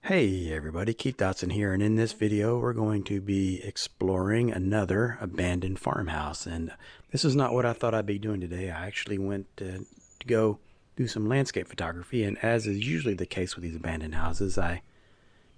Hey everybody, Keith Dotson here, and in this video we're going to be exploring another abandoned farmhouse. And this is not what I thought I'd be doing today. I actually went to go do some landscape photography, and as is usually the case with these abandoned houses, I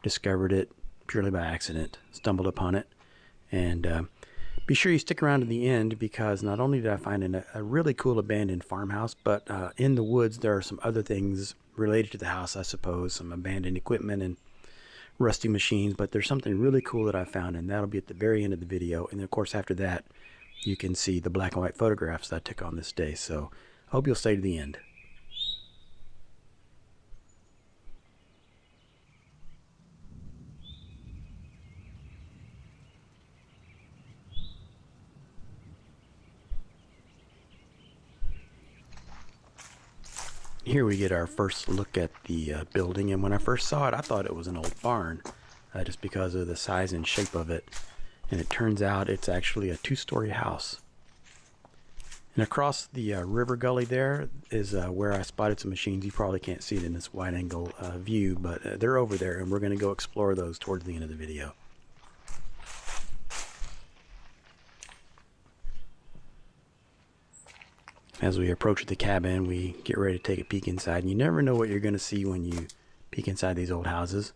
discovered it purely by accident, stumbled upon it. And be sure you stick around to the end, because not only did I find a really cool abandoned farmhouse, but in the woods there are some other things related to the house, I suppose, some abandoned equipment and rusty machines. But there's something really cool that I found, and that'll be at the very end of the video. And of course, after that, you can see the black and white photographs that I took on this day. So I hope you'll stay to the end. Here we get our first look at the building, and when I first saw it, I thought it was an old barn, just because of the size and shape of it. And it turns out it's actually a two-story house. And across the river gully there is where I spotted some machines. You probably can't see it in this wide-angle view, but they're over there, and we're going to go explore those towards the end of the video. As we approach the cabin, we get ready to take a peek inside, and you never know what you're going to see when you peek inside these old houses.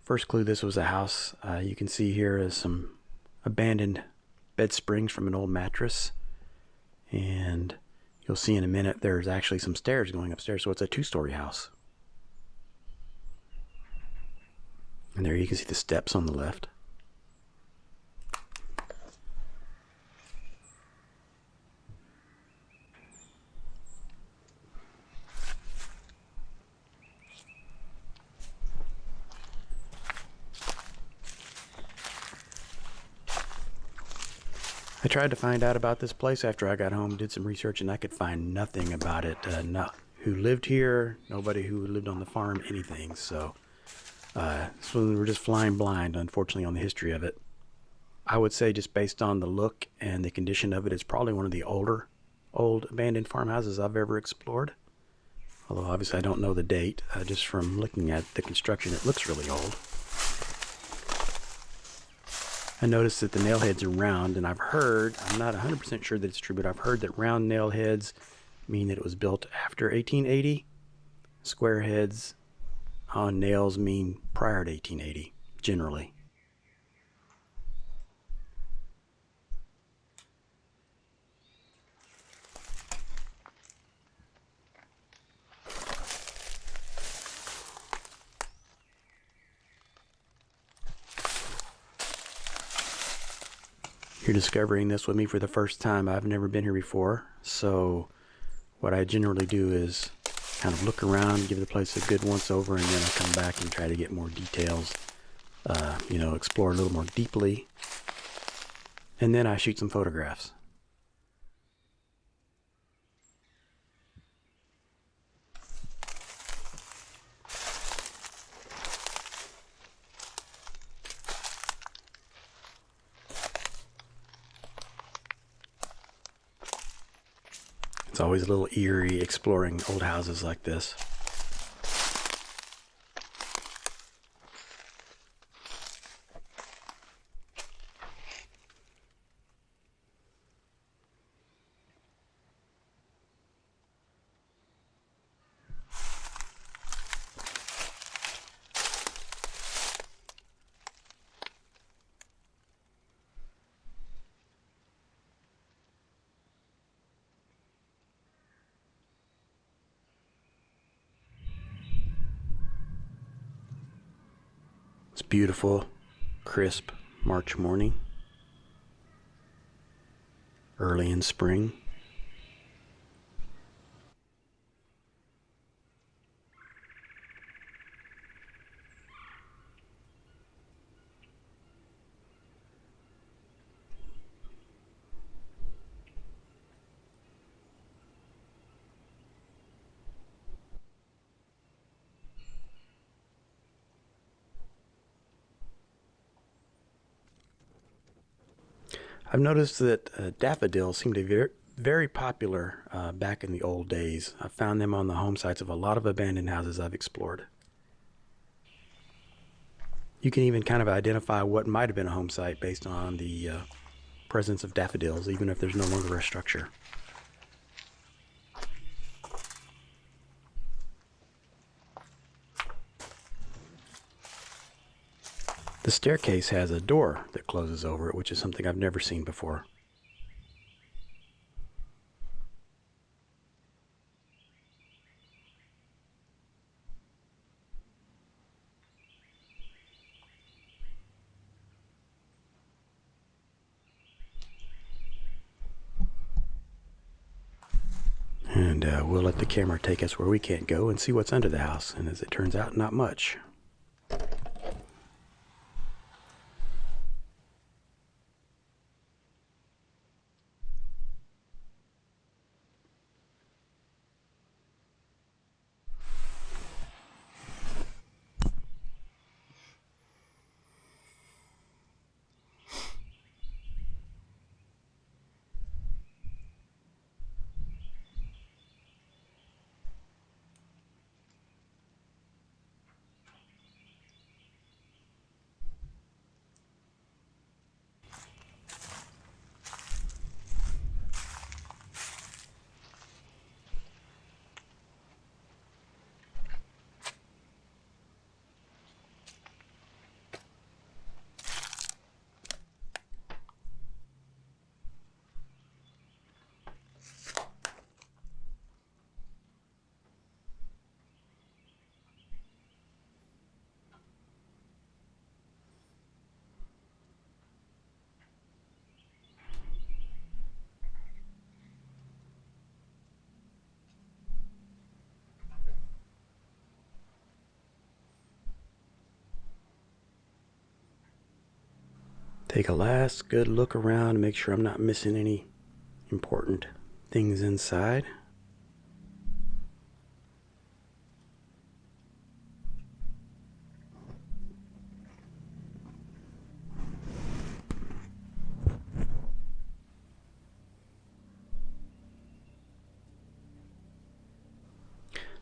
First clue, this was a house. You can see here is some abandoned bed springs from an old mattress, and you'll see in a minute there's actually some stairs going upstairs, so it's a two-story house. And there you can see the steps on the left. I tried to find out about this place after I got home, did some research, and I could find nothing about it. Not who lived here, nobody who lived on the farm, anything. So we were just flying blind, unfortunately, on the history of it. I would say, just based on the look and the condition of it, it's probably one of the older old abandoned farmhouses I've ever explored. Although obviously I don't know the date. Just from looking at the construction, it looks really old. I noticed that the nail heads are round, and I've heard, I'm not 100% sure that it's true, but I've heard that round nail heads mean that it was built after 1880. Square heads on nails mean prior to 1880, generally. You're discovering this with me for the first time. I've never been here before, so what I generally do is kind of look around, give the place a good once over, and then I come back and try to get more details, explore a little more deeply, and then I shoot some photographs. It's always a little eerie exploring old houses like this. It's beautiful, crisp March morning, early in spring. I've noticed that daffodils seem to be very popular back in the old days. I found them on the home sites of a lot of abandoned houses I've explored. You can even kind of identify what might have been a home site based on the presence of daffodils, even if there's no longer a structure. The staircase has a door that closes over it, which is something I've never seen before. And we'll let the camera take us where we can't go and see what's under the house. And as it turns out, not much. Take a last good look around to make sure I'm not missing any important things inside.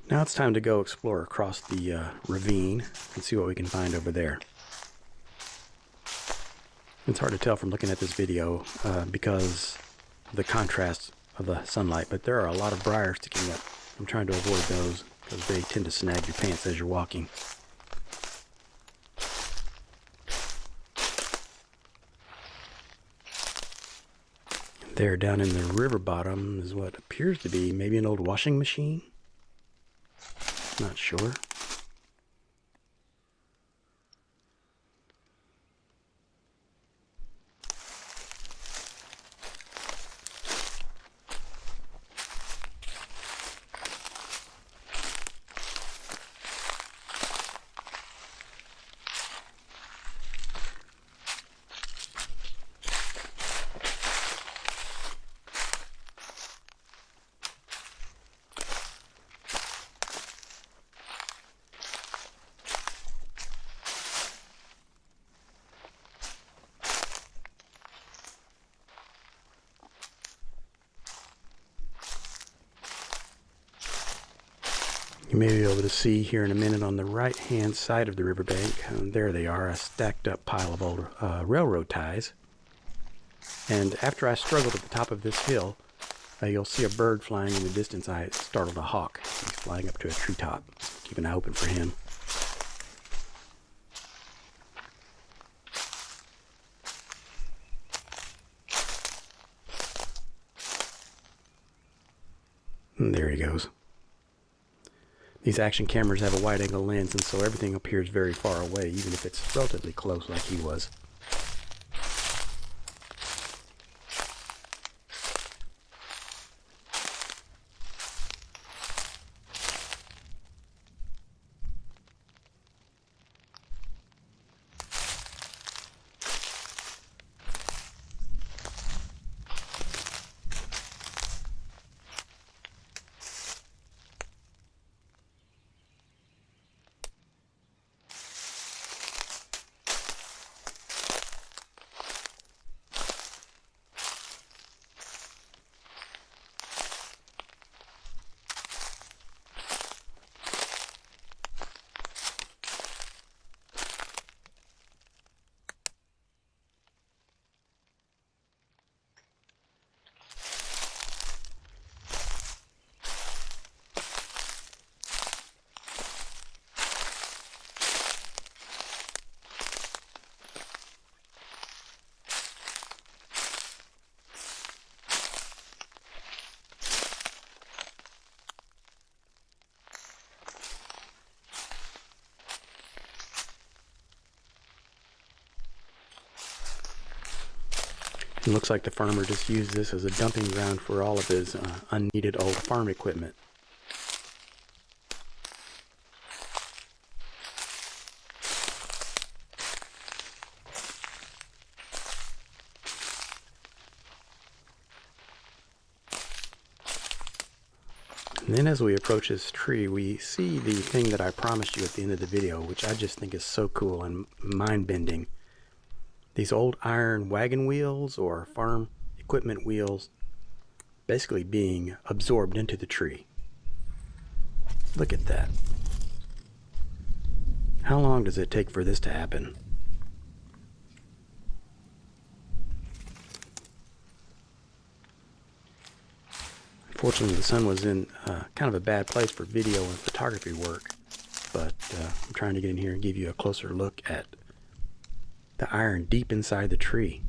Now it's time to go explore across the ravine and see what we can find over there. It's hard to tell from looking at this video because of the contrast of the sunlight, but there are a lot of briars sticking up. I'm trying to avoid those because they tend to snag your pants as you're walking. There down in the river bottom is what appears to be maybe an old washing machine. Not sure. You may be able to see here in a minute on the right hand side of the riverbank, there they are, a stacked up pile of old railroad ties. And after I struggled at the top of this hill, you'll see a bird flying in the distance. I startled a hawk. He's flying up to a treetop. Keep an eye open for him. And there he goes. These action cameras have a wide-angle lens, and so everything appears very far away, even if it's relatively close like he was. It looks like the farmer just used this as a dumping ground for all of his unneeded old farm equipment. And then as we approach this tree, we see the thing that I promised you at the end of the video, which I just think is so cool and mind-bending. These old iron wagon wheels or farm equipment wheels basically being absorbed into the tree. Look at that. How long does it take for this to happen? Fortunately, the sun was in kind of a bad place for video and photography work, but I'm trying to get in here and give you a closer look at the iron deep inside the tree.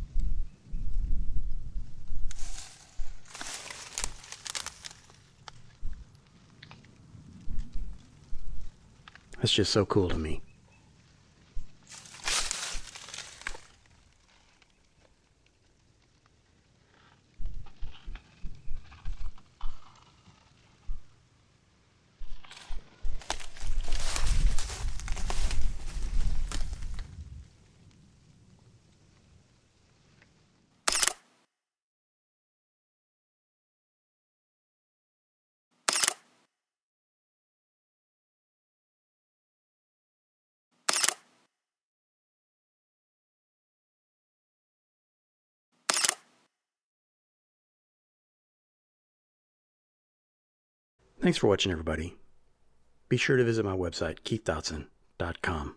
That's just so cool to me. Thanks for watching, everybody. Be sure to visit my website, keithdotson.com.